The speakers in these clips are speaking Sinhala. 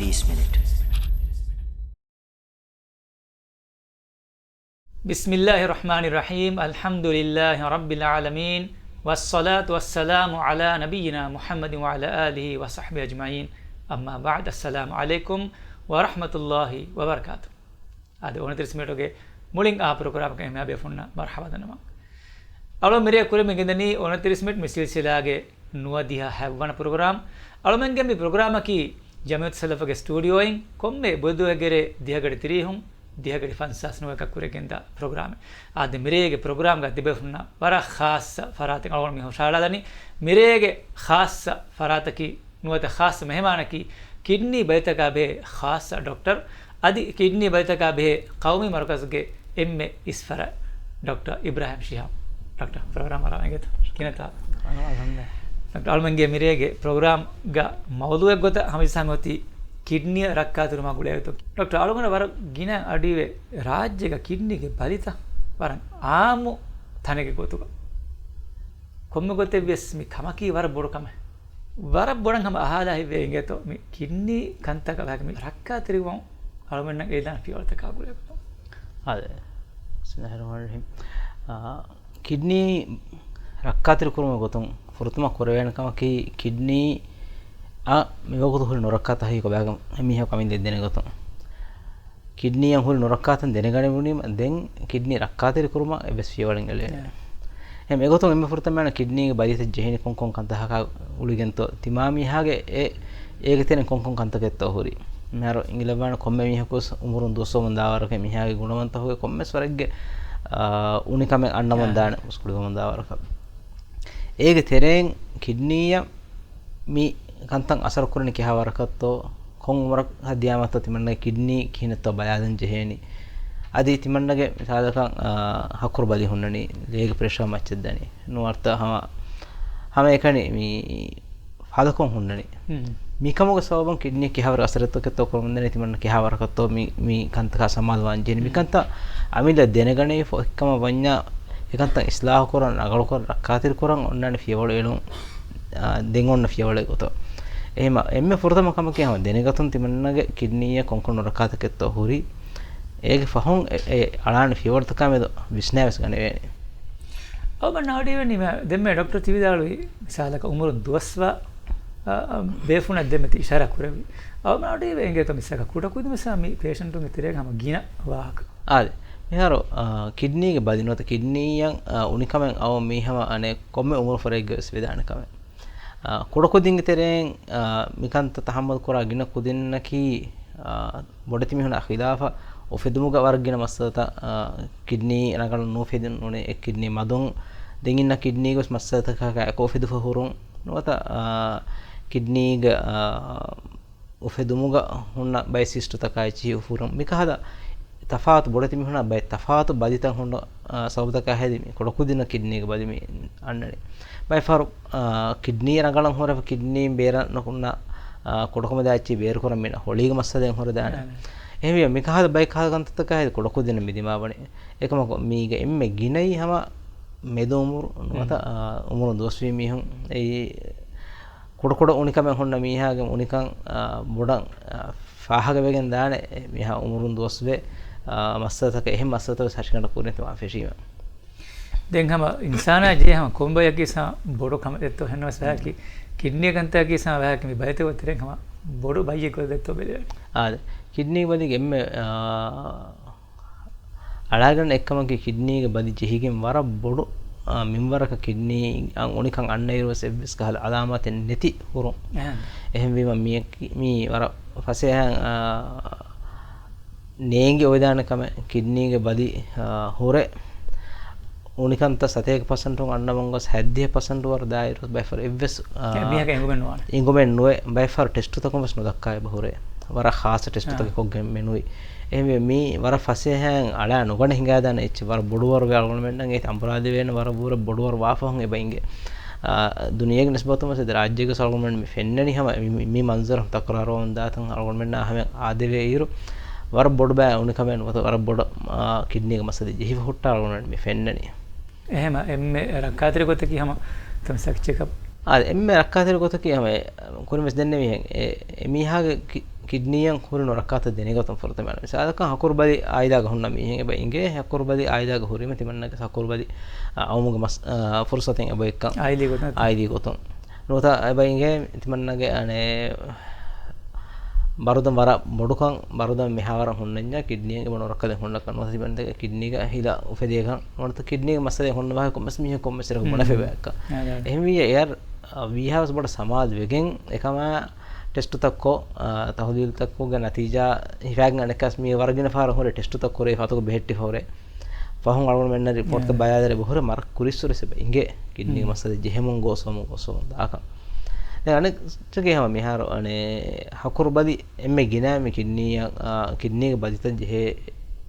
30 minutes. Bismillahirrahmanirrahim. Alhamdulillahi rabbil alamin. Wassalatu wassalamu ala nabiyyina Muhammadin wa ala alihi wa sahbihi ajma'in. Amma ba'd. Assalamu alaikum wa rahmatullahi wa barakatuh. Adi 29 minutes ge muling a program ke me abe funna marhaba danama. Alo mere kure me gendani 29 minutes misil silage nuadiha havwana program. Alo menge me program ki Jamiyat Salaf ge studio in komme bodu egere dihagade tirihum dihagade fansas no ekak kuregenda program. Adi merege program ga tibe funna wara khas faratin algon mi hoshala dani merege khas farataki nuata khas mehmana ki kidney baytaka be khas doctor adi kidney baytaka be qawmi markaz ge emme isfara Dr. Ibrahim Shihab Dr. program ara ngeto kinata alhamdulillah Dr. almenge mirege program ga mawduwe gota hamisangoti kidney rakkaatherivun guleyato Dr. almana war gina adive rajya ga kidney ge balita waran aamu tanege gotuga komme gote bes mi kamaki war bodu kama war bodan hama ahala hive ngeto mi kidney kantaka wage mi rakkaatherivun almana edan fiolta ka guleyato ade bismillahirrahmanirrahim kidney rakkaatherivun gotum furtuma korewen kama ki kidney මෙවකුතු හුල් නොරක්කාත හයි කොබෑගම මිහ කමින් දෙන්න ගොතො කිඩ්නී යම් හුල් නොරක්කාතන් දෙන ගණන් වුණීම දැන් කිඩ්නී රක්කාතේ කුරුම එබස් ෆියවලින් එලේ එම් එගොතො එම්ම ෆුර්තමන කිඩ්නී බයිත ජෙහිනි කොන්කොන් කන්තහක උලිගෙන්තෝ තිමාමි හාගේ ඒක තෙන කොන්කොන් කන්තකෙත්තෝ හුරි මහර ඉංගලබාන කොම්මෙ මිහකුස් උමුරුන් දොස්සෝ මන්දාවරක මිහාගේ ගුණවන්ත හොගේ කොම්මස් වරග්ගේ උනිකම අන්නමන් දාන උස්කුලි මන්දාවරක ඒගේ තෙරෙන් කිඩ්නීය මි kantan asar kurani ki hawarakatto kon umrak hadiyamatta timanna kidney kihinatto bayadan jeheni adi timannage sadaka hakur bali hunnani leg pressure macheddani no artha hama ekani mi falakon hunnani mi kamuga sababan kidney ki hawar asaratto ketto korundani timanna ki hawarakatto mi kantaka samalwan jeni mi kanta amila denegane fo ikkama wanya ekanta islah koran agal kor rakkatir koran onnani fiyawol elun දෙගොන්න ෆියවල ගොත එහෙම එම්මෙ ෆොරතම කම කියම දෙනගතුන් තිමන්නගේ කිඩ්නිය කොන්කොන රකාතකෙත්ත හොරි ඒගේ ෆහොන් ඒ අලාන ෆියවර්ත කමෙද විස්නෑවස් ගනේ ඔබ නාඩිවෙනි දෙම්මේ ડોක්ටර් තිවිදාලුයි මිසාලක උමුරු දුවස්වා බේෆුණ දෙමෙති ඉෂාරා කරවි ඔබ නාඩිවෙ එංගේත මිසක කුඩ කුද මිසාමි පේෂන්ටුන් ඉතරේ ගම ගින වාහක ආදේ මෙහර කිඩ්නීගේ බදිනවත කිඩ්නීයන් උනිකමෙන් අව මීහම අනේ කොම්මෙ උමුරු ෆරෙග්ගස් වේදානකම කොඩකොදින්ගේ තෙරෙන් මිකන්ත තහම්මල් කරා ගින කුදින්නකි බොඩති මිහුන අඛිලාෆා ඔෆෙදුමුග වර්ගින මස්සත කිඩ්නී නගල නොෆෙදින් උනේ එක් කිඩ්නී මදොන් දෙගින්න කිඩ්නී ගොස් මස්සත කක කොෆෙදු ෆහුරුන් නොත කිඩ්නීග ඔෆෙදුමුග හුන්න බයිසිස්ට් තකයි චි ෆුරුන් මිකහද තෆාත් බොඩති මිහුන බයි තෆාත් බදිතන් හොන්න සවදක හැදිමි කොඩකුදින කිඩ්නීග බදිමි අන්නනේ by for kidney ragalan hora kidney bera nokuna kodokoma dachi beer koram mena holiga massaden hora dana ehme mikahada by kaha gantata kahe kodokku dena midima bane ekama miga emme ginai hama medumur nota umur doswi mihun ei kodokoda unikame honna mihage unikan bodan fahaga wegen dana miha umurun doswe massata ka ehem massata sarshikana kurne ma feshima දැන් හැම ඉන්සානා ජී හැම කොම්බයකී සා බොඩ කම දෙත්තෝ හෙනවස් වැකි කිඩ්නි කන්තකී සා වැකි මි බයතේ වතරෙන් හැම බොඩ බයියේ කො දෙත්තෝ බෙලේ ආද කිඩ්නි බදි ගෙම්මේ අලාගන එක්කමගේ කිඩ්නිගේ බදි ජෙහිගෙන් වර බොඩ මින්වරක කිඩ්නි අන් උනිකන් අන්නයිරෝ සෙබ්ස් කහල අලාමතෙන් නැති හුරුන් එහෙම වීම මී වර ෆසේ නේගේ ඔයදානකම කිඩ්නිගේ බදි හොරේ unikanta 7% anna mongos 70% war dairo by for evs mihaka ingomen noe by for test to komas no dakkai bahore wara khas test to ko menui ehme mi wara fase han ala nogane hinga dana ech war boduwar walgon mennan e amradi wen wara bura boduwar wafahon e bainge duniyage nisbatuma se rajyage salgon men fennani hama mi manzar takraro ondatan algon menna hame adeve iru war bodu ba unikamen war bodu kidney ga masadi jehi hutta algon men fennani එහෙම එම්මේ රක්කාතරේ ගොත කියම තමයි සක් check up emme rakkaather gotaki ame kurimes denne mihen emihaage kidniyan hurino rakkaata dene gotam forte man sadaka hakurbali aida ga hunna mihen eba inge hakurbali aida ga hurime timanna hakurbali awmuga mas fursaten eba ekkan aidi gotam nota eba inge timanna ge ane barudam wara bodukan barudam mehawara hunnenya kidney ge mono rakkade hunna kan nota timanna kidney ga hila ufede kan nota kidney ge masale hunna ba ko mas mihe ko mesera mona fe ba ehmi yar we have about samaj wegen ekama test takko tahdil takko ga natija hifag anekas mi wargina fara hore test takko re fatu behetti hore fahun algon menna report ka bayadare hore mar kurisure se inge kidney masade jehemun go somu daka de anek tege hama miharo ane hakur badi emme gina me kidney ga badita jehe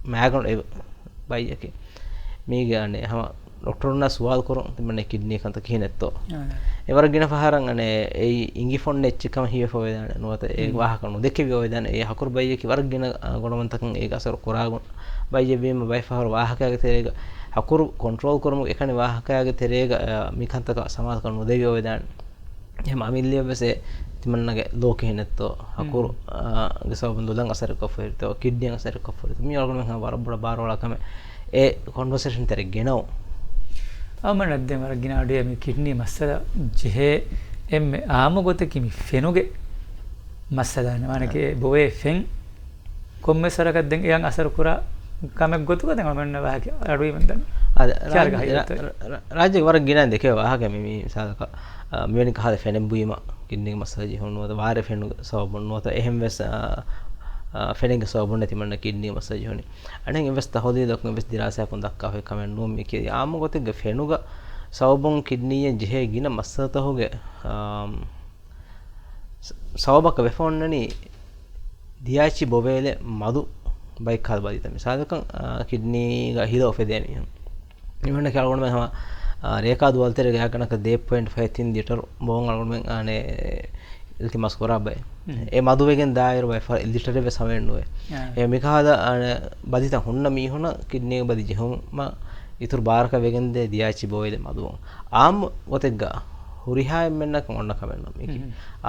magon e bayake mi ga ane hama doctor na sual koron timanne kidney kanta kihinetto evar gina faharan ane ei ingi fonne echikam hiwe fovedana nuwata e wahaka nu dekke vi ovedana e hakur bayye ki war gina gonomantakan e gasar koragun bayye bima bay fahar wahaka ge terega hakur control korum ekane wahaka ge terega mi kanta ka samal kan nu devi ovedana em amilliye bese timannage loke hinetto hakur ge sabun dulan asar ko ferto kidney asar ko ferto mi algon men ha warabura barola kame e conversation tere genau amanaddem waraginaade me kidney masala jehe emme aamu goteki mi fenuge masala manake bowe fen komme sarakadden eyan asar kura kamek gotuga den amanna wahake adui mendan rajya waragina deke wahake mi sadaka මෙවැනි කහද ෆෙනෙන් බුීම කිඩ්නි මසාජ් හොන්නවද වාරේ ෆෙනු සවබොන් නොත එහෙම වෙස් ෆෙනෙන් සවබොන් නැති මන්න කිඩ්නි මසාජ් හොනි අනෙන් ඉන්වෙස් තහොදී දක්න ඉන්වෙස් දිරාසය පොන් දක්කා ෆෙ කමෙන් නෝ මේක ආම ගොතෙග ෆෙනුග සවබොන් කිඩ්නිය ජෙහෙ ගින මස්සත හොගේ සවබක වෙෆොන්නනි දියාචි බොවේලේ මදු බයික් හද බදිත මිසාලකන් කිඩ්නි ග හිල ඔෆෙදේමි නිවන්න කලගොන මම ರೇಖಾ ದುವಲ್ತೆರೆ ಯಾಕನಕ 0.5 ಲೀಟರ್ ಬೋಂಗ್ ಅಲ್ಗೊಂಡ್ ಆನೆ ಇಲ್ತಿ ಮಸ್ಕೊರಾ ಬೈ ಎ ಮದುವೆಗೆನ್ ದಾಯರ ಬೈ ಫಾರ್ ಲೀಟರ್ ವೆ ಸಮೆನ್ನುವೆ ಎ ಮಿಕಾದ ಬದಿತ ಹುನ್ನ ಮೀಹುನ ಕಿಡ್ನಿ ಬದಿ ಜೆಹುಂ ಮ ಇತುರ್ ಬಾರಕ ವೆಗೆನ್ ದೆ ದಿಯಾಚಿ ಬೋಯದೆ ಮದು ಆಮ್ ಒತೆಗ್ಗ ಹುರಿಹಾಯ ಮೆನ್ನಕ ಒನ್ನ ಕಮೆನ್ನ ಮಿಕಿ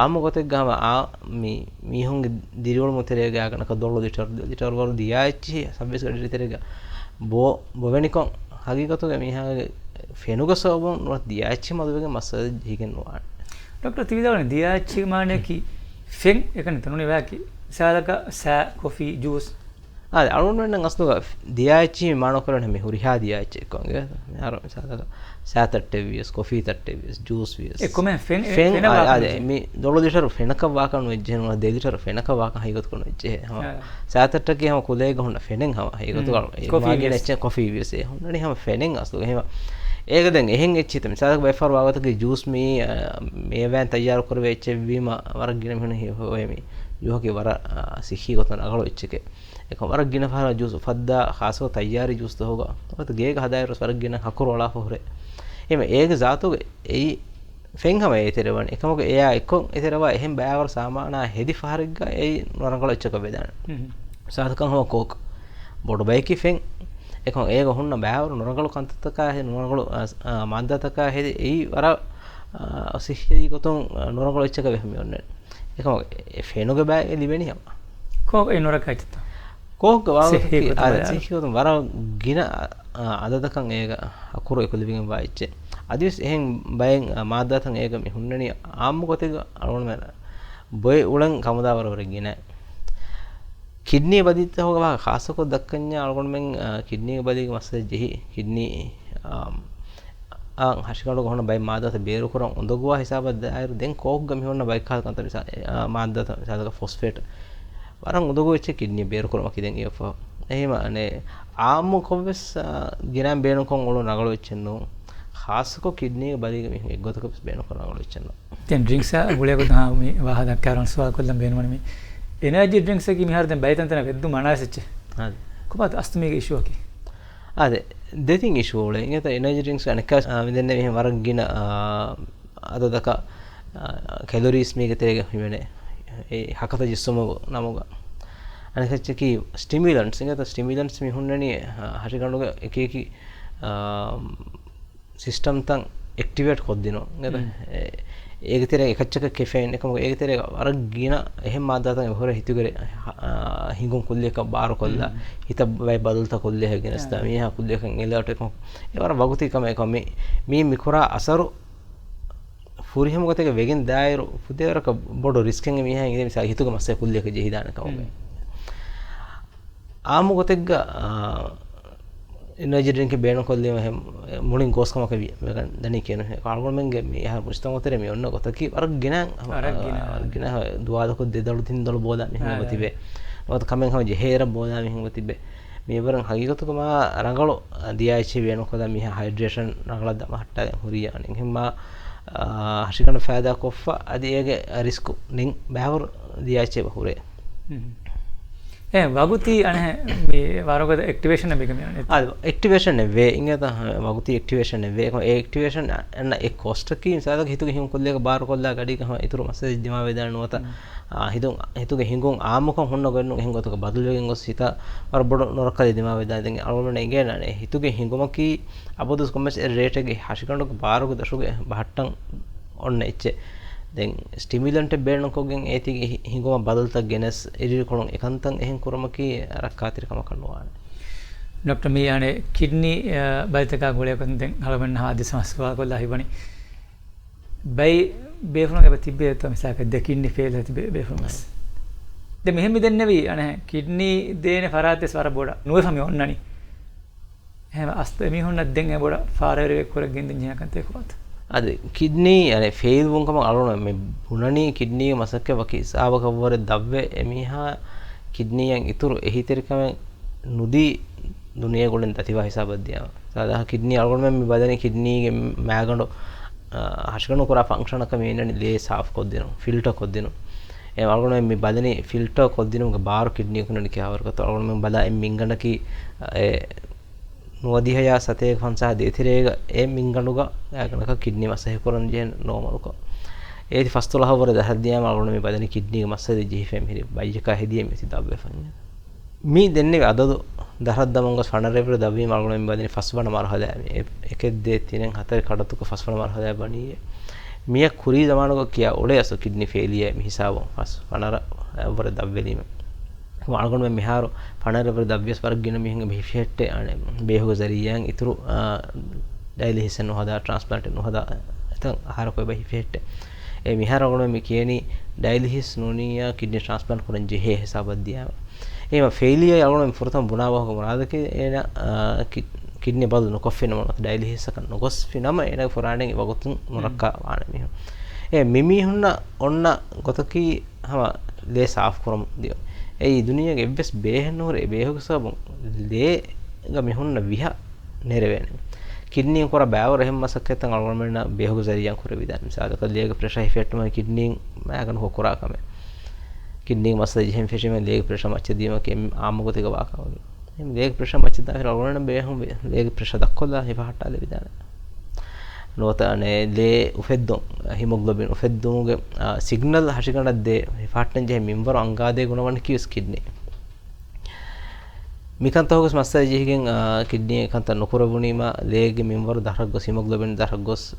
ಆಮ್ ಒತೆಗ್ಗ ಆ ಮೀಹುಂ ದಿರಿವಳ ಮುತೆರೆ ಯಾಕನಕ 12 ಲೀಟರ್ ವರ ದಿಯಾಚಿ ಸಬ್ಬಿಸ್ ಗಡಿ ತೆರೆಗ ಬೊವೆನಿಕೊಂ ಹಗೀಗತುಗೆ ಮೀಹಾಗೆ ෆෙනුග සෝබන් නොත් දියාච්චි මදුවගේ මසාජ් හිගෙන් නොවා ડોક્ટર තිවිදාවනේ දියාච්චි මානේ කි ෆෙන් එකනේ තනුනේ වැකි සාලක සා කොෆි ජූස් අරුණ වෙන අස්තුග දියාච්චි මානෝ කරන මේ හුරිහා දියාච්චි එක්කෝගේ අර සාලක සා තට්ටෙවියස් කොෆි තට්ටෙවියස් ජූස් වියස් එක්කම ෆෙන් මේ 12 ලීටර ෆෙනක වාකන වෙජ්ජේ නෝ 2 ලීටර ෆෙනක වාක හයිගත කරන වෙජ්ජේ හම සා තට්ටකේ හම කුලේග හොන්න ෆෙනෙන් හම හයිගත කරන මාගේ නැච්ච කොෆි වියස් ඒ හොන්නනේ හම ෆෙනෙන් අස්තුග එහෙම ඒක දැන් එහෙන් එච්චිත මිසාලක බයිෆර් වාගතගේ ජූස් මේ වෑන් තයාර කරවේ එච්ච වීම වරක් ගින මෙහෙන හොයමි යෝහකේ වර සිහි ගොතන අගලෝ එච්චකේ එක වරක් ගින ෆාර ජූස් ෆද්දා ખાસો තයාරි ජූස් තෝගා ඔත ගේක හදායරස් වරක් ගින හකුර වලා හොරේ එමෙ ඒක જાතෝගේ එයි ෆෙන් හැම ඒතරවන එකමක එයා එක්කොන් ඒතරවා එහෙන් බෑවර සාමානා හෙදි ෆාරෙග්ගා එයි නරංගල එච්චක බෙදාන සාතකන් හො coke බොඩ බයිකි ෆෙන් ekon ego hunna baawru noragalu kantaka he noragalu mandataka he ei wara sihhi goton noragalu echaka vehmi onne ekon fenoge ba libeni hama ko ei norakaita ko wa sihhi goton wara gina adadakan ega akuru ekulibingen ba ecche adis ehen bayen madatan ega mi hunnani aammu gotega alon mena boy ulan kamuda wara gina kidney बदित होगा खास को दक्कन्या अलगोन में किडनी बदी मसले जेही किडनी हशिकालो होना बाय मादा त बेरो करन उंदगुवा हिसाब दायर देन कोक गमी होना बाय खाल कंत मिसा मादा त सादा फॉस्फेट वरन उंदगु एचे किडनी बेरो करम किदेन एफ एहिमा अने आम कोबस गिराम बेनो कोन ओलो नगलो एचेन्नो खास को किडनी बदी गमी एगोतक बेनो करन नगलो एचेन्नो तेन ड्रिंक्स गुले को हा मी वाहा द कारण सवा कोल्लम बेनो मने एनर्जी ड्रिंक्स की मिहार देन बैतन तन वेद्दु मनासच्चे हां कोबत अस्तमिगे इशू की अदे දෙතින් ඉෂුව වල ඉත එනර්ජි ඩ්‍රින්ක්ස් අනක මෙදන්නේ මෙහෙම වරක් ගින අද දක කැලොරිස් මේක තේරෙග හිමනේ ඒ හකත ජිස්සම නමග අනකච්චකි ස්ටිමුලන්ට්ස් ඉත ස්ටිමුලන්ට්ස් මි හුන්නනි හරි ගණුග එක එක සිස්ටම් තන් ඇක්ටිවේට් කොද්දිනෝ නේද ඒක තේරෙ එකච්චක කැෆේන් එකම ඒක තේරෙ අර ගින එහෙම මාදාතන් හොර හිතුගරේ හිඟුන් කුල්ලේක බාර කොල්ලා හිත බයි බදල්ත කොල්ලේ හැගෙනස්ත මීහා කුල්ලේකන් එලවට එකම ඒවර වගුති කම එක මේ මිකුරා අසරු ෆුරිහම ගතක වෙගෙන් දායරු පුදේවරක බොඩ රිස්කෙන් මීහා ඉගෙන මිසා හිතුක මස්සේ කුල්ලේක ජෙහිදාන කම ආමු ගතෙග්ග එනර්ජි ඩ්‍රින්ක් බේන කොල්ලේම මුලින් ගෝස්කමක දනි කියන කාල්ගොන් මෙන්ගේ මේ යහ පුස්තම උතරේ මේ ඔන්න ගතකි අර ගෙන දුවාදක දෙදළු තින්දළු බෝදා මෙහෙම තිබේ ඔත කමෙන් හොජ හේර බෝදා මෙහෙම තිබේ මේ වරන් හගීකතුකම රංගලෝ දියායිචි බේන කොද මිහ හයිඩ්‍රේෂන් රංගල දම හට්ටා හුරියානේ එහෙම හෂිකන ෆෑදා කොෆා අදී ඒගේ රිස්කු නින් බෑවර දියායිචි බහුරේ වගුති අනේ මේ වරකද ඇක්ටිවේෂන් එක මේ ඇක්ටිවේෂන් වේ ඉංගත වගුති ඇක්ටිවේෂන් වේ ඒ ඇක්ටිවේෂන් එන්න ඒ කොස්ට් කී සාදක හිතුගේ හිම් කොල්ලේක බාර කොල්ලා ගඩි කම ඉතුරු මැසේජ් දිමා වේදාන නොත හිතුගේ හිඟුන් ආමුකම් හොන්න ගන්න හිඟතක බදල් වෙගෙන් ගොස් හිත වර බොඩ නොරකලි දිමා වේදාන දෙන් අලවන ඉගෙනනේ හිතුගේ හිඟුම කී අබදුස් කොමස් රේට් එකේ හෂිකණ්ඩක බාරක දශුගේ බහට්ටන් ඔන්න එච්චේ දැන් ස්ටිමුලන්ට් බේනකොගෙන් ඒතිගේ හිඟුම බදල්ත ගෙනස් ඉරිරි කොළොන් එකන්තන් එහෙන් කුරමකී රක්කාතිරකම කරනවා ડોક્ટર මේ අනේ කිඩ්නි බයිතක ගොලයකන් දැන් හලවන්න ආදි සමස්වා කොල්ලා හිවණි බයි බේෆුනක තිබ්බේ තම සාක දෙකින්නි ෆේල් ඇති බේෆුනස් දැන් මෙහෙම දෙන්නේ නෙවි අනේ කිඩ්නි දේන ෆරාතේ ස්වර බොඩ නුව සමි ඔන්නනි එහෙම අස්ත මිහොන්න දෙන් බොඩ ෆාරරේ කොරගෙන් දෙන් යකන්තේ කොත් අද කිඩ්නි අනේ ෆේල් වුන්කම අලුන මේ බුණනි කිඩ්නි මසක්ක වකි සාවක වර දව්වේ එමිහා කිඩ්නියන් ඉතුරු එහිතරිකම නුදී දුනිය ගොල්ලෙන් තතිවා හිසාබද්දියා සාදා කිඩ්නි අලුන මේ බදනේ කිඩ්නිගේ මෑගඬ හෂකණු කරා ෆන්ක්ෂන් එක මේනනි ලේ සාෆ් කොද්දිනු ෆිල්ටර් කොද්දිනු ඒ අලුන මේ බදනේ ෆිල්ටර් කොද්දිනු බාර කිඩ්නි කුනනි කියාවරක තෝ අලුන මේ බදා මින්ගඬ කි නොදිහයා සතේ ෆන්සා දෙතිරේග ඒ මින්ගඬුග යකනක කිඩ්නි මසහ කරන් ජෙන් නෝමල්ක ඒති ෆස්තුලහ වර දහද්දියාම අලුන මේ බදනේ කිඩ්නි මසද ජීෆෙම් හිරි බයිජක හෙදියේ මෙති දබ්බේ ෆන්න මේ දෙන්නේ අදදු දහද්දමංග ෆනරේපර දබ්බේ අලුන මේ බදනේ ෆස්වන මරහදා මේ එකෙද්දේ තිනෙන් හතර කඩතුක ෆස්වන මරහදා බණී මිය කුරි දමානක කියා ඔලේ අස කිඩ්නි ෆේලිය මිහිසාව ෆස් ෆනර වර දබ්බේලීම අලුන මේ මිහාර ෆනරේපර දබ්බියස් වර ගින මිහිංග මිහිෆෙට්ටේ අනේ බේහුග zariyan ඉතුරු ඩයලිසිස් නොහදා ට්‍රාන්ස්ප්ලාන්ට් නොහදා එතන් ආහාර කොයි බහිෆෙට්ටේ ඒ මිහාර අලුන මේ කියනි ඩයලිසිස් නොනියා කිඩ්නි ට්‍රාන්ස්ප්ලාන්ට් කරන් ජෙහෙ හිසාබද්දියා එහෙම ෆේලියර් අලුන මේ ෆොරතම් බුනාවක මොනවාද එන කිඩ්නි බදු නොකොෆින මොනවාද ඩයලිසිස් එක නොගොස් ෆිනම එන ෆොරාණෙන් වගතුන් මොනක්කා වාන මිහ ඒ මිමිහුන්න ඔන්න ගොතකි හම ලේ සාෆ් කරමු දියෝ ඒ දුනියගේ එබ්බස් බේහෙන් නෝරේ බේහුක සබුන් ලේ ගමිහුන්න විහ නෙරවෙන කිඩ්නි කොර බෑවර එහෙම මසක්කෙතන් අලුමෙන්න බේහුක zariyan කර විදාන මිසාද කල්ලියක ප්‍රෙෂර් ඉෆෙක්ට් ම කිඩ්නි මෑගන හොකරා කම කිඩ්නි මසද ජෙහෙන් ෆෙෂිම ලේක ප්‍රෙෂර් මච්ච දීම කෙම් ආමගතික වාකවලු එම් ලේක ප්‍රෙෂර් මච්ච දාහර අලුමෙන්න බේහුම් ලේක ප්‍රෙෂර් දක්කොලා හිපහට්ටාල විදාන නොතනේ ලේ උෆෙද්දොන් හිමොග්ලොබින් උෆෙද්දොන්ගේ සිග්නල් හෂිකණක් දේ හිපහට්ටන් ජෙහෙ මින්වර අංගාදේ ගුණවන්න කියස් කිඩ්නි මිකන්තෝගස් මස්සයි ජෙහිගෙන් කිඩ්නි එකන්ත නොකරවුනීම ලේගේ මින්වර දහරක් ගොස් හිමොග්ලොබින් දහරක් ගොස්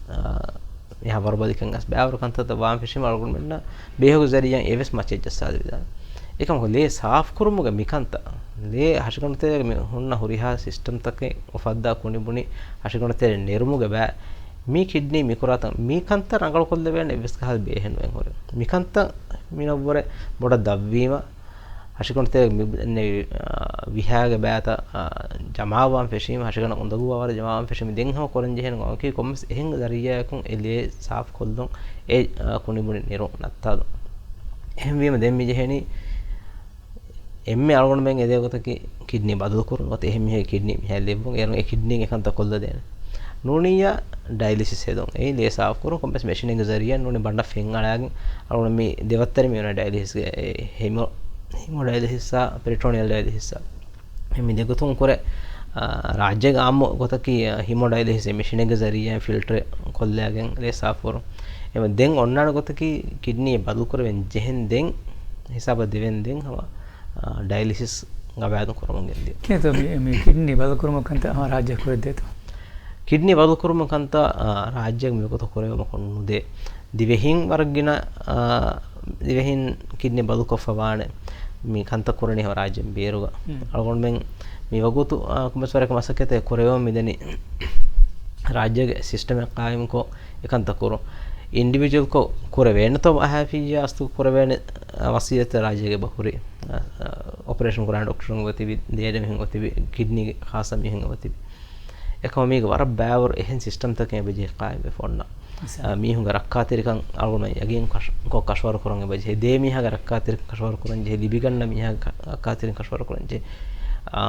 එහා වරබදිකන් අස් බෑවර කන්තත වාම් ෆිෂිම අලුගුන් මෙන්න බේහුග zariyan එවස් මච්චෙජ් සාද විදාන එකම ලේ සාෆ් කරුමුග මිකන්ත ලේ හෂිකණතේ හොන්න හුරිහා සිස්ටම් තකේ ඔෆද්දා කුනි බුනි හෂිකණතේ නිර්මුග බෑ මේ කිඩ්නි මිකුරාත මිකන්ත රංගල කොල්ල වෙන්නේ එවස් කහල් බේහෙන් වෙන් හොර මිකන්ත මිනවර බොඩ දව්වීම හෂිකණතේ විහාග බෑත ජමාවාම් ෆෙෂීම හෂිකණ උඳගුවවර ජමාවාම් ෆෙෂීම දෙන්හම කොරන් ජෙහෙන ඔකේ කොම්ස් එහෙන් දරියාකුන් එලේ සාෆ් කොල්ලොන් ඒ කුනිමුනි නිරෝ නත්තාදු එහෙන් වීම දෙම්මි ජෙහෙනි එම්මේ අලගොන මෙන් එදේගතකි කිඩ්නි බදල් කරන ඔත එහෙන් මෙහෙ කිඩ්නි මෙහෙ ලෙබ්බොන් එරන් ඒ කිඩ්නි එකන්ත කොල්ල දෙන නෝනියා ඩයලිසිස් හේදොන් ඒ ලේ සාෆ් කරන කොම්ස් මැෂින් එක zariyan නෝනි බණ්ඩ ෆෙන් අලයන් අලගොන මේ දෙවත්තර මේ වෙන ඩයලිසිස් හෙමෝ ඩයලිසිස් පෙරිටෝනියල් ඩයලිසිස් මේ දෙකතුන් කර රාජ්‍යක ආම ගොතකි හිමොඩයලිසිස් මැෂින් එක zariyan ෆිල්ටර් කොල්ලයන් ලේ සාෆ් කරන එම දෙන් ඔන්නාන ගොතකි කිඩ්නි බදල් කරවෙන් ජෙහෙන් දෙන් හිසාබ දෙවෙන් දෙන් හම ඩයලිසිස් ගබෑදු කරමුන් ගෙන්දී කියත මේ කිඩ්නි බදල් කරමු කන්ත රාජ්‍ය කර දෙත ಕಿಡ್ನಿ ಬದುಕುರುಮಕಂತ ರಾಜ್ಯಕ್ಕೆ ಮೇಕೊತ ಕೊರೆವ ನುದೆ ದಿವೆಹಿಂ ವರ್ಗಿನ ದಿವೆಹಿಂ ಕಿಡ್ನಿ ಬದುಕೊಫವಾಣೆ ಮೀ ಕಂತ ಕೊರಣಿ ರಾಜ್ಯ ಬೇರುಗ ಅಳ್ಗೊಂಡು ಮೆಂಗ್ ಮೀ ವಗುತು ಕುಂಬಸ್ವರಕ ಮಸಕತೆ ಕೊರೆವ ಮಿದನಿ ರಾಜ್ಯಗೆ ಸಿಸ್ಟಮ್ ಕಾಯಂ ಕೋ ಏಕಂತ ಕೊರು ಇಂಡಿವಿಜುವಲ್ ಕೋ ಕೊರೆವೇನ ತೋ ಹಾಫಿಯ ಅಸ್ತು ಕೊರೆವೇನ ವಸಿಯತ ರಾಜ್ಯಗೆ ಬಹುರಿ ಆಪರೇಷನ್ ಕೊರಾಂಡ್ ಡಾಕ್ಟರ್ ಗೊತ್ತಿವಿ ದೇಡೆ ಮೆಂಗ್ ಗೊತ್ತಿವಿ ಕಿಡ್ನಿ ಖಾಸ ಮೆಂಗ್ ಗೊತ್ತಿವಿ එකම මේක වර බෑවර එහෙන් සිස්ටම් තකේ බෙජේ කායි ෆොන්න මීහුඟ රක්කාතිරිකන් අලුම යගෙන් කො කෂවර කරන් බෙජේ දේ මීහා රක්කාතිරික කෂවර කරන් ජේ ලිබිගන්න මීහා රක්කාතිරික කෂවර කරන් ජේ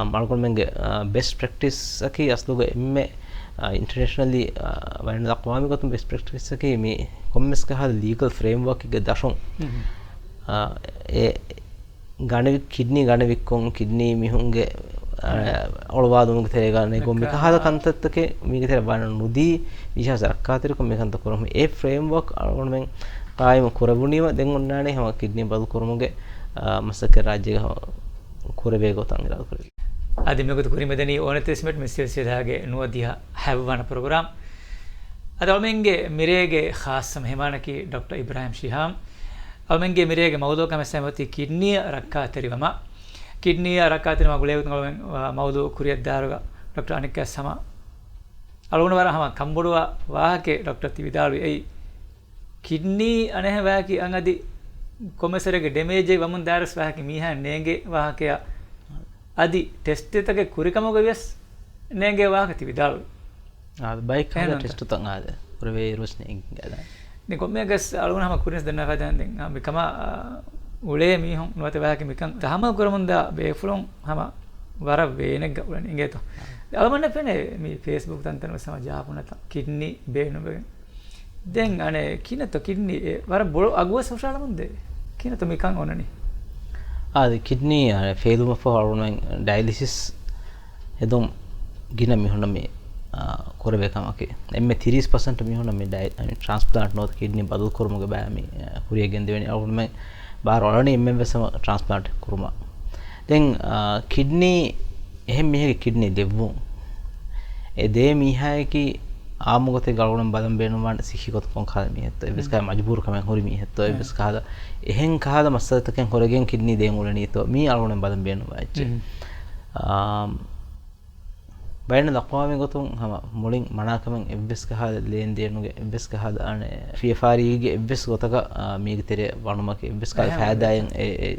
මල්කොල් මෙන්ගේ බෙස්ට් ප්‍රැක්ටිස් එකේ අස්ලුග එම්මේ ඉන්ටර්නැෂනලි වයින් දක්වාමි ගොතුම් බෙස්ට් ප්‍රැක්ටිස් එකේ මේ කොම්මස් කහල් ලීගල් ෆ්‍රේම්වර්ක් එක දශොන් ඒ ගණ කිඩ්නි ගණ වික්කොන් කිඩ්නි මිහුන්ගේ ඔළවාදුමුගේ තේගන්නේ කොම් මේක හද කන්තත්තකේ මේක තේර බන නුදී විශේෂ රක්කාතිරක මේකන්ත කරොම ඒ ෆ්‍රේම්වර්ක් අරගෙන මෙන් කායම කරවුණීම දෙන් ඔන්නානේ හැම කිඩ්නි බදු කරමුගේ මසක රාජ්‍යක කරවේ ගොතන් ඉරල් කරේ ආදි මේක කුරිමෙදනි ඕනතෙස්මෙට් මිස්සිල් සිදාගේ නුවදියා හැවවන ප්‍රෝග්‍රෑම් අද ඔමෙන්ගේ මිරේගේ ખાસ මෙහමානකි ડોક્ટર ඉබ්‍රාහිම් ශිහාම් ඔමෙන්ගේ මිරේගේ මවුදෝ කමසමති කිඩ්නි රක්කාතිරිවම ಕಿಡ್ನಿ ರಕ್ಕಾತಿನ ಮಗುಳೆ ಮೌದು ಕುರಿಯದ್ದಾರುಗ ಡಾಕ್ಟರ್ ಅನಿಕ ಸಮ ಅಳುಗುಣವರ ಹಮ ಕಂಬುಡುವ ವಾಹಕೆ ಡಾಕ್ಟರ್ ತಿವಿದಾಳು ಐ ಕಿಡ್ನಿ ಅನೆಹ ವಾಹಕಿ ಅಂಗದಿ ಕೊಮೆಸರೆಗೆ ಡೆಮೇಜೆ ವಮುನ್ ದಾರಸ್ ವಾಹಕಿ ಮೀಹ ನೇಂಗೆ ವಾಹಕೆಯ ಅದಿ ಟೆಸ್ಟ್ ತಗೆ ಕುರಿಕಮಗ ವ್ಯಸ್ ನೇಂಗೆ ವಾಹಕ ತಿವಿದಾಳು ಅದು ಬೈಕ್ ಹದ ಟೆಸ್ಟ್ ತಂಗಾದೆ ಕುರವೆ ರುಸ್ನೆ ಗದ ನಿ ಕೊಮ್ಮೆಗಸ್ ಅಳುಗುಣ ಹಮ ಕುರಿಸ್ ದನ್ನ ಫಾದನ್ ಬಿಕಮ උලේ මීහොන් නොත වැහක මිකන් දහම කරමුන්ද බේෆුලොන් හම වර වේනෙක් ගවලන ඉංගේතෝ අලමන්න පෙනේ මේ ෆේස්බුක් තන්තන සම ජාපුනත කිඩ්නි බේනුබ දැන් අනේ කිනත කිඩ්නි වර බොල අගුව සෝෂාල මුන්ද කිනත මිකන් ඕනනේ ආද කිඩ්නි ෆේලුම ෆෝරුනෙන් ඩයලිසිස් එදුම් ගින මිහොන මේ කොරවේකමකේ එම්මේ 30% මිහොන මේ ට්‍රාන්ස්ප්ලාන්ට් නොත කිඩ්නි බදල් කරමුගේ බෑ මේ කුරියගෙන් දෙවෙනි අලුම बार ऑलरेडी एमएमएस ट्रांसप्लांट कुरुमा देन किडनी එහෙම මිහගේ කිඩ්නි දෙවුම් ඒ දේ මිහාය කි ආමුගතේ ගලුණම් බදම් බේනුවන් සිහිකොත් කොන් කාල මිහෙත් එබස් කා මජබූර් කමෙන් හොරි මිහෙත් එබස් කාද එහෙන් කාද මස්සතකෙන් හොරගෙන් කිඩ්නි දෙන් උලනීතෝ මී අලුණම් බදම් බේනුවා එච්ච බයින දක්වාමේ ගොතුන් හැම මුලින් මනාකමෙන් එබස් කාද ලේන් දේනුගේ එබස් කාද අනේ ෆීෆාරීගේ එබස් ගොතක මීගතරේ වණුමක එබස් කාද ෆෑදායන්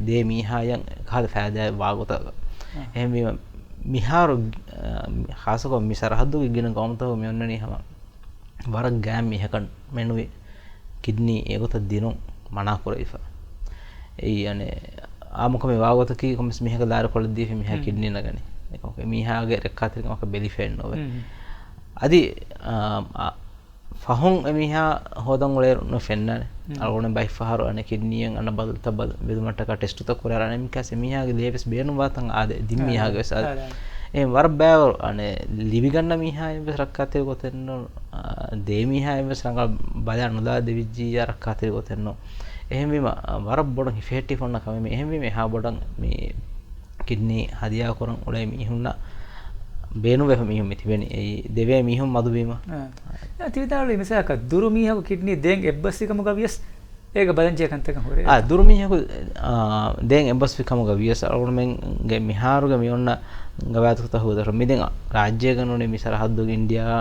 දේ මිහායන් කාද ෆෑදාය වාගොතක එහෙම මිහාරු ખાસක මිසරහදුගේ ගින ගොමතව මෙන්නනේ හැම වරක් ගෑම් මිහකන් මෙනුවේ කිඩ්නි ඒගොත දිනු මනා කරයිෆා ඒ යන්නේ ආමුකම වාගොතකී කොම්ස් මිහක දාර කොළ දී මිහ කිඩ්නි නගනේ ඒක මිහාගේ රෙක්කාතිරක මක බෙලිෆෙන් නොවේ අදි ෆහොන් මිහා හොදන් වල නොෆෙන්නනේ අලුණ බයි ෆහර අනේ කිඩ්නියෙන් අන බදල් තබල් බෙදුමට්ටක ටෙස්ට් උත කරලා අනේ මිකස් මිහාගේ ලේබස් බේනු වාතන් ආද දිම් මිහාගේ සාද ඒ වර බෑව අනේ ලිවි ගන්න මිහායේ බස් රක්කාතිර ගොතෙන්න දේ මිහායේ බස් රංග බයන් නුදා දෙවිජ්ජී රක්කාතිර ගොතෙන්න එහෙම වීම වර බොඩ හිෆෙටි ෆොන්න කම මේ එහෙම වීම එහා බොඩන් මේ කිඩ්නි හදියා කරන් උලේ මිහුන්න බේනු වෙහ මිහුම් මිතිබෙනි ඒ දෙවේ මිහුම් මදු වීම තිවිතාලු මිසක දුරු මිහව කිඩ්නි දෙන් එබ්බස්සිකම ගවියස් ඒක බලංජය කන්තක හොරේ දුරු මිහව දෙන් එබ්බස්සිකම ගවියස් අලුණෙන්ගේ මිහාරුගේ මියොන්න ගවෑතුත හොදර මිදෙන් රාජ්‍ය ගනුනේ මිසර හද්දුගේ ඉන්දියා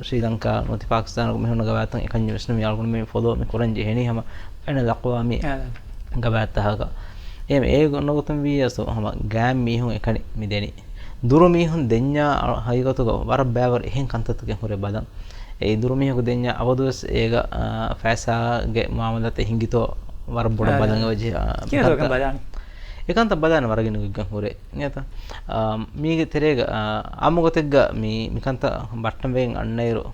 ශ්‍රී ලංකා නොති පාකිස්තාන මිහුන්න ගවෑතන් එකන් යස්න මියල්ගුණ මේ ෆොලෝ මේ කොරන්ජ හෙනි හැම එන ලක්වා මේ ගවෑතහක එම ඒ ගොනගතම් වියසෝ හැම ගෑම් මිහුන් එකනි මිදෙනි දුරු මිහුන් දෙඤ්ඤා හයිගතක වර බෑවර එහෙන් කන්තතක හොරේ බදන් ඒ දුරු මිහුක දෙඤ්ඤා අවදොස් ඒක ෆෑසාගේ මාමලත හිඟිතෝ වර බොඩ බදන් වජි කියනක බදන් ඒකන්ත බදන වරගෙන ගිගන් හොරේ නියත මීගේ තෙරේග ආමුගතෙග්ග මේ මිකන්ත බට්ටම් වෙන් අන්නයිරෝ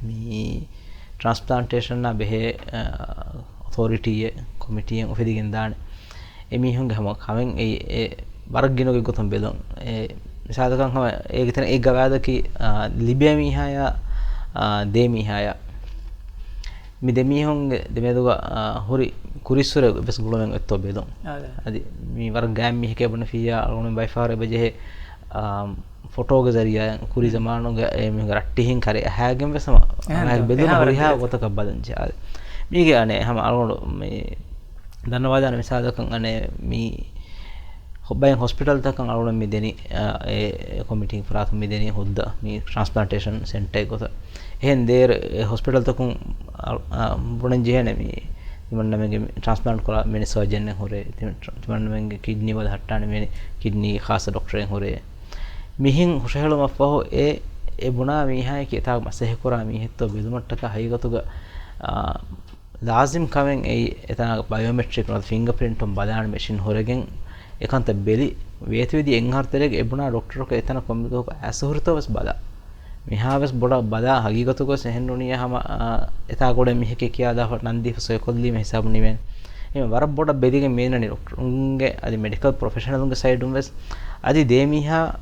මේ ට්‍රාන්ස්ප්ලාන්ටේෂන් නා බෙහෙ ඔතොරිටි කොමිටියෙන් ඔෆෙදිගෙන් දාන එමිහුන්ගේ හැම කමෙන් ඒ වරක් ගිනෝගේ ගොතම් බෙදොන් ඒ සාදකම් හැම ඒක තන ඒ ගවෑදකි ලිබියා මිහාය දේ මිහාය මි දෙමිහුන්ගේ දෙමෙදුග හොරි කුරිස්සුර බස් ගුලෙන් එත්තෝ බෙදොන් අදි මි වර ගෑම් මිහකේ බන ෆියා අලුණ බයි ෆාර බජේ ಫೋಟೋಗೆ ಜರಿಯ ಕುರಿ ಜಮಾನುಗೆ ಮಿಗೆ ರಟ್ಟಿ ಹಿಂಗೆ ಕರೆ ಹಾಗೆ ಬೆಸಮ ಹಾಗೆ ಬೆದುನ ಹುರಿಹಾ ಗೊತ್ತಕ ಬದಂಜೆ ಮೀಗೆ ಅನೆ ಹಮ ಅಳೋಡು ಮೀ ಧನ್ಯವಾದ ಅನೆ ಮಿಸಾದಕಂ ಅನೆ ಮೀ ಹೊಬ್ಬಯನ್ ಹಾಸ್ಪಿಟಲ್ ತಕಂ ಅಳೋಡು ಮಿ ದೆನಿ ಕಮಿಟಿ ಫ್ರಾತ್ ಮಿ ದೆನಿ ಹುದ್ದ ಮೀ ಟ್ರಾನ್ಸ್ಪ್ಲಾಂಟೇಷನ್ ಸೆಂಟರ್ ಗೊತ್ತ එහෙන් දේර හොස්පිටල් තකුන් බුණන් ජීහනේ මේ තිමන්න මගේ ಟ್ರಾನ್ಸ್‌ಪ್ಲಾಂಟ್ කළා මෙනි සර්ජන් එක හොරේ තිමන්න මගේ කිඩ්නි වල හට්ටානේ මෙනි කිඩ්නි ખાસ ડોක්ටරෙන් හොරේ මිහින් හුෂහලම පහෝ ඒ බුණා මිහායි කිතා මසෙහ කරා මිහෙත්තෝ බිදුමට්ටක හයිගතුග ලාසිම් කවෙන් ඒ එතන බයෝමෙට්‍රික් නෝ ෆින්ගර් ප්‍රින්ට් උම් බදාන මැෂින් හොරගෙන් එකන්ත බෙලි වේතවිදි එන්හර්තරෙක් ඒ බුණා ડોක්ටරක එතන කොම්බිදෝක ඇසුහෘතවස් බලා මිහාවස් බොඩ බදා හගීගතුක සෙහෙන්නුනිය හම එතා ගොඩ මිහකේ කියා දා නන්දි සොය කොල්ලි මේ හිසාබු නිවෙන් එම වර බොඩ බෙදිගේ මේනනි ડોක්ටර් උන්ගේ අදි මෙඩිකල් ප්‍රොෆෙෂනල් උන්ගේ සයිඩ් උන්වස් අදි දේ මිහා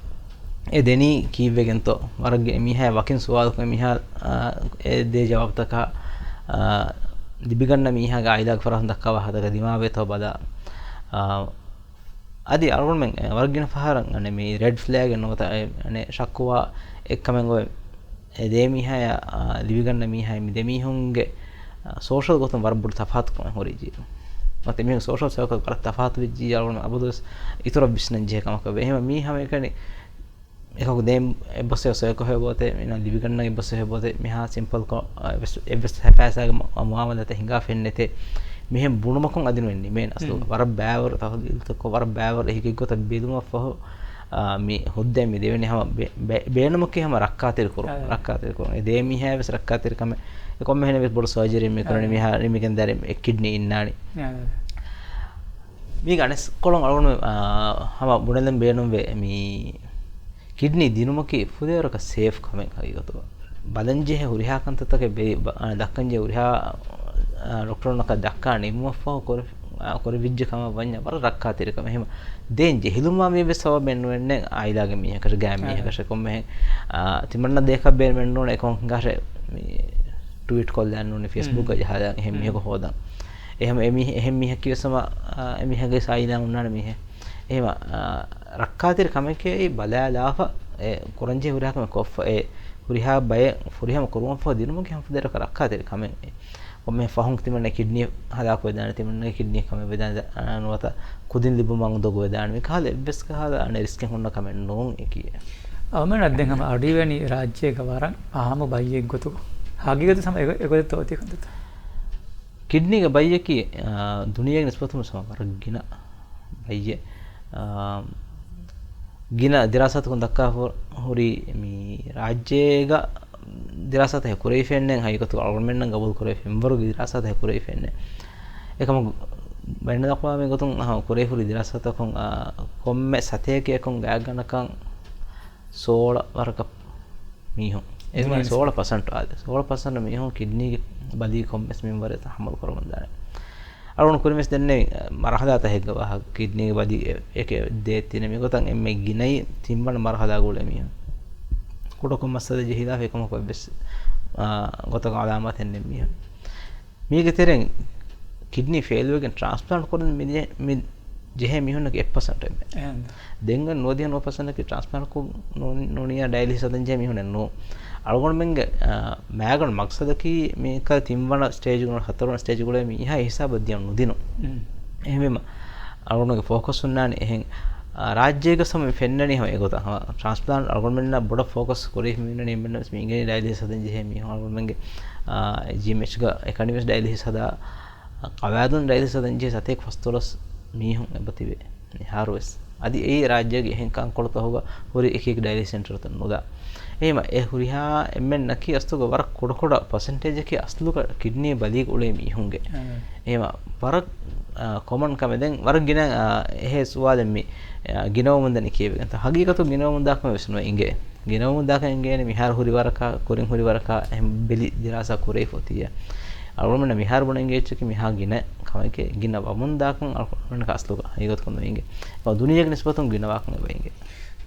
ඒ දෙනි කීවෙගෙන්තෝ වරගේ මිහා වකින් සුවාල් කො මිහා ඒ දේ ජවාබ් තක දිබිගන්න මිහාගේ ආයිදාක් ෆරහන් දක්කව හදක දිමාවේ තෝ බදා අදි අරුන් මෙන් වර්ගින ෆහරන් අනේ මේ රෙඩ් ෆ්ලෑග් එනවත අනේ ශක්කුවා එක්කමෙන් ඔය දේ මිහාය දිවිගන්න මිහාය මි දෙමිහුන්ගේ සෝෂල් ගොතම් වරබුඩ තෆාත් කොම හොරිජි මත මේ සෝෂල් සර්කල් වර තෆාත් විජි අරුන් අබුදස් ඉතර බිස්නස් ජේ කමක වෙහෙම මිහම එකනේ එකක දෙම් එබ්බසේ සර්කල් හොබෝතේ මින දිවිගන්න එබ්බසේ හොබෝතේ මිහා සිම්පල් කො එබ්බස් හැපෑසාග මුවාමදත හිඟා ෆෙන්නතේ මෙහෙම බුණමකොන් අදින වෙන්නේ මේ අසල වර බෑවර තහදිල්තක වර බෑවර එහික ගොත බෙදුම ෆහ මේ හොද්දේ මේ දෙවෙනි හැම බේනමකේ හැම රක්කාතෙර කරන ඒ දේ මිහාවස් රක්කාතෙර කම කොම් මෙහෙන වෙස් බොඩ සර්ජරි මේ කරන්නේ මිහා රිමිකෙන් දැරි කිඩ්නි ඉන්නානි මේ ගණස් කොළොන් අලුන හැම බුණෙන් බේනුම් වේ මේ කිඩ්නි දිනුමකේ ෆුදේරක සේෆ් කම හයිගතව බලංජේ හුරිහා කන්තතක බේ දක්කංජේ හුරිහා ડોක්ටරනක දක්කා නිමුවෆෝ කොර විජ්ජ කම වඤ්ඤ වර රක්කාතෙර කම එහෙම දෙන් ජෙහිලුමා මේ වෙසව මෙන්න වෙන්නේ ආයිලාගේ මීහකට ගෑම් මීහකට කොම් මෙහෙ තිමන්න දෙක බෙන් මෙන්න ඕන එකon ගාර මේ ට්වීට් කොල් දාන්න ඕනේ Facebook එක ජහදා එහෙම මීහක හොදා එහෙම එහෙම මීහක කිවසම මීහගේ සායිලා උන්නානේ මීහ එහෙම රක්කාතෙර කමකේ බලාලාව කොරංජේ හුරිහාකම කොෆ ඒ හුරිහා බය හුරිහාම කරුම ෆෝ දිනුම කම් ෆදෙර රක්කාතෙර කමෙන් ඔmme fahun timanne kidney hada ko wedana timanne kidney kame wedana anwata kudin libu mang dogo wedana me kale bes ka hada ane risk hunna kame non ekiye අවමන අද්දෙන් හම අඩිවෙනි රාජ්‍යයක වරන් ආම බයියෙක් ගොතු හාගිගත සම එකද තෝති කන්දත kidney ga bayyeki duniyage nisbatum sama waragina bayye gina dirasat kun dakka hori mi rajyega dirasat he kurei fennen hayikatu government nan gabul kurei fembaru dirasat he kurei fenne ekam benna dakwa me gotun kurei huri dirasat kon komme sateke kon gaaganakan 16 waraka mihon esma 16% ade 16% mihon kidney badi kommes member eta hamal koroman dane arun kurimes denne marhala ta hegwa kidney badi eke de tine me gotan emme ginai timban marhala gole mihon කොඩකොම් මස්සද ජෙහිලා වේකම කොබ්බස් ගොතක අලාමත් එන්නේ මිය මේක තෙරෙන් කිඩ්නි ෆේල් වෙගෙන ට්‍රාන්ස්ප්ලාන්ට් කරන මේ ජෙහෙ මිහුන්නක 1% එන්නේ දෙංග නොදියන 1% කි ට්‍රාන්ස්ප්ලාන්ට් කො නොනියා ඩයලිසිස් හදන් ජෙ මිහුන්න නෝ අලගොන් මෙංග මෑගන් මක්සද කි මේක තිම්වන ස්ටේජ් ගුණ හතරවන ස්ටේජ් ගුණ මිහා හිසාබ දියන් නොදිනු එහෙමම අලගොන්ගේ ෆෝකස් උන්නානේ එහෙන් ರಾಜ್ಯಗ ಸಮ ಫೆನ್ನನಿ ಹಮ ಎಗೋತ ಹಮ ಟ್ರಾನ್ಸ್ಪ್ಲಾಂಟ್ ಅಲ್ಗೊಮೆನ್ನ ಬಡ ಫೋಕಸ್ ಕೊರಿ ಮಿನ್ನನಿ ಮೆನ್ನ ಸ್ಮಿಂಗೆ ಡಯಾಲಿಸಿಸ್ ಹದನ್ ಜೆ ಮಿ ಅಲ್ಗೊಮೆಂಗೆ ಜಿಎಂಎಚ್ ಗ ಎಕಾನಮಿಸ್ ಡಯಾಲಿಸಿಸ್ ಹದ ಕವಾದನ್ ಡಯಾಲಿಸಿಸ್ ಹದನ್ ಜೆ ಸತೇಕ್ ಫಸ್ತೋಲಸ್ ಮೀಹುಂ ಎಬತಿವೆ ಹಾರುವೆಸ್ ಅದಿ ಏ ರಾಜ್ಯಗೆ ಹೆಂ ಕಾಂ ಕೊಳತ ಹೋಗ ಹೊರಿ ಏಕೇಕ ಡಯಾಲಿಸಿಸ್ ಸೆಂಟರ್ ತನ್ ನೋದ එහෙම ඒ හුරිහා එම්ෙන් නැකි අස්තුක වර කොඩ කොඩ පර්සන්ටේජ් එකේ අස්ලුක කිඩ්නි බලික උලේ මිහුන්ගේ එහෙම වර කොමන් කම දැන් වර ගින එහෙ සුවාදෙන් මේ ගිනවමුන්දන කියවෙන ත හගීකතු ගිනවමුන්දාකම වෙස්නවා ඉංගේ ගිනවමුන්දාක ඉංගේනේ මිහාර හුරි වරකා කොරින් හුරි වරකා එහෙම බෙලි දිරාසා කොරේ ෆොතිය අරුමන මිහාර බොන ඉංගේච්චක මිහා ගින කමකේ ගින වමුන්දාකන් අරුමන කස්ලුක හගීකතු කොන්න ඉංගේ ඔ දුනියක නිස්බතුන් ගිනවාකම වෙංගේ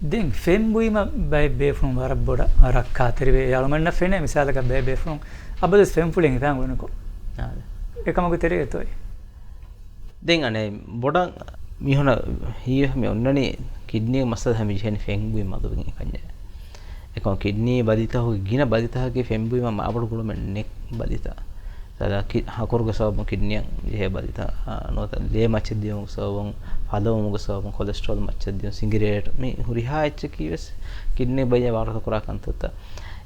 දෙන් ෆෙම්බුයිම බයි බේෆුන් වර බොඩ රක්කාතරිවේ යාලමන්න ෆෙනේ මිසාලක බේ බේෆුන් අබදස් ෆෙම් ෆුලින් ඉතින් ගොනකෝ එකමක තෙරේ තොයි දෙන් අනේ බොඩ mihona hiya me onnani kidney masad hami jeni fengbui madugin kanya ekon kidney badita ho gina badita ge fembui ma abadu kulo men nek badita sada hakurga sabun kidney je badita nota le machdiyon sabun hadamu go sabun cholesterol machdiyon cigarette me huriha ech kiwes kidney baye warata kura kantata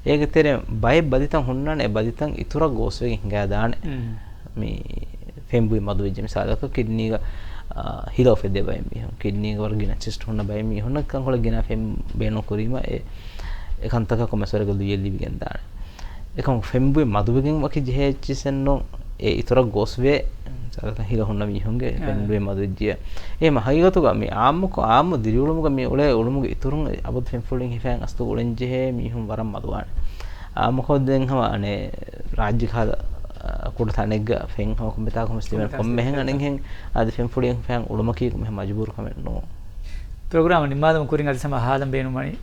ege tere bay baditan hunnane baditan itura goswegen hinga daane me fembui madu je misala ko kidney ga hilo fedde bay mi kidney ga wargina cyst hunna bay mi hunna kan hola gina fem beno kurima e ekantaka ko mesore galu yelli bigen daane ekon fembui maduwegen waki jehechisen no e itora goswe sala hila honna mi hunge fembui madujje e ma hagigatuga mi aamko aam diriulumuga mi ole ulumuga iturun abud femfulin hifen astu ulen jehe mi hum waram maduwan aamko den hama ane rajya khala kudu tanegga fen ho ko meta ko muslimen kom mehen anen hen ad femfulin fen ulumaki me majbur kamen no program nimadam kurin ad sama halam beenu mani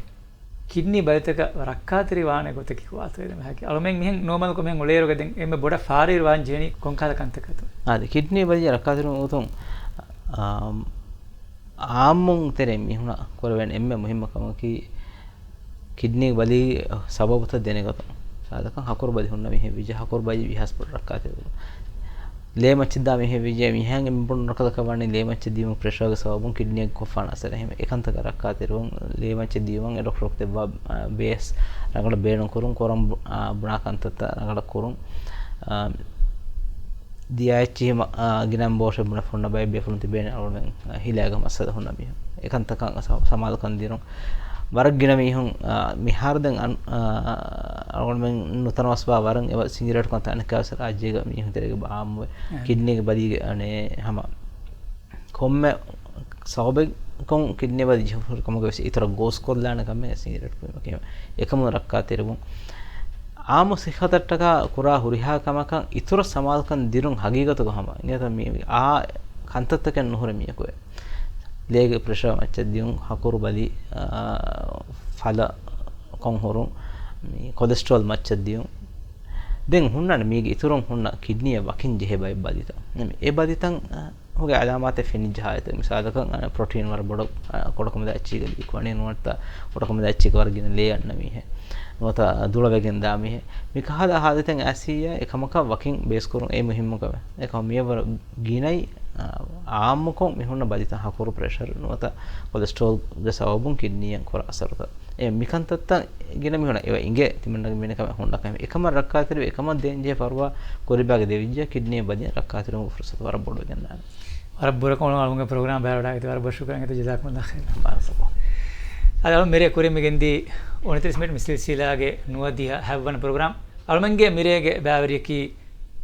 kidney baytaka rakkaatherivun goteki kuatwede mahaki alumen mihen normal ko mihen oleero geden emme boda faarirwan jeni konkala kantakatu ade kidney bayi rakkaatherivun utun aamun tere mihuna korwen emme muhimma kamaki kidney bali sababata denegatu sadakan hakur bali hunna mihe vije hakur bayi vihas por rakkaatherivun le machida mihe vije mihen emme bon rakada kawani le machidi mu pressure ga sababun kidney ko fana asara heme ekantaka rakkaatherivun le machidi wan edok rokte ba base ragala beenon kurun koram buna kantata ragala kurun diachi ginam boshe buna fonna bay be fulun tibene almen hilaga masada hunna mi ekantaka samal kan dirun warag gina mi hun mi harden almen nutan wasba waran e cigarette kon tan kawsar ajega mi hun terege ba am kidney ge badi ane hama komme saube kon kidney badi jofur komge itara gos kollana kamme cigarette ko ke ekam rakkaatherivun ආම සිහතට්ටක කුරා හුරිහා කමකන් ඉතුරු සමාල්කන් දිරුන් හගීගත ගහම නියත මේ ආ කන්තත්තකන් නොහර මියකෝ ලේග ප්‍රෙෂර් මච්ච දියුන් හකුරු බලි ඵල කොන් හොරුන් මේ කොලෙස්ටරෝල් මච්ච දියුන් දෙන් හුන්නන මේගේ ඉතුරුන් හුන්න කිඩ්නිය වකින් ජෙහෙ බයි බදිත නෙමෙ ඒ බදිතන් හොගේ අලාමාත ෆෙනි ජහයත මිසාලකන් ප්‍රෝටීන් වර බොඩ කොඩකම දාච්චි ගලි කොනේ නොට කොඩකම දාච්චි කවර්ගින ලේ යන්න මීහෙ nota dula wegen da mi kahada hadeten asiya ekamaka wakin base kurun e muhimmu kawe ekam mewa ginai aamukon mihunna badita hakuru pressure nota cholesterol ge sababun kidney kor asarta e mikantatta gina mihuna ewa inge timanna mena kame honna kame ekama rakkaatherivun ekama denje parwa koribage devijja kidney badi rakkaatherivun fursat war bodu genna war burako alunga program bayada itu war bashukran itu jazakumullah khair barakallah adalo mere kurime gendi 29 minutes silsilage nuwadiha havana program almenge mirege bawariki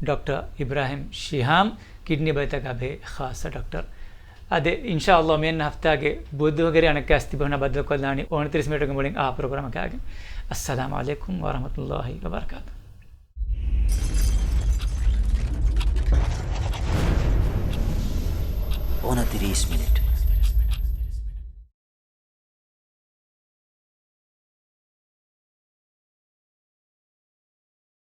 dr ibrahim shiham kidney baytaka be khasa doctor ade inshallah men haftage budwagari anakasti bahna badal kollani 29 minutes molin a program kage assalamu alaikum wa rahmatullahi wa barakatuh 29 minutes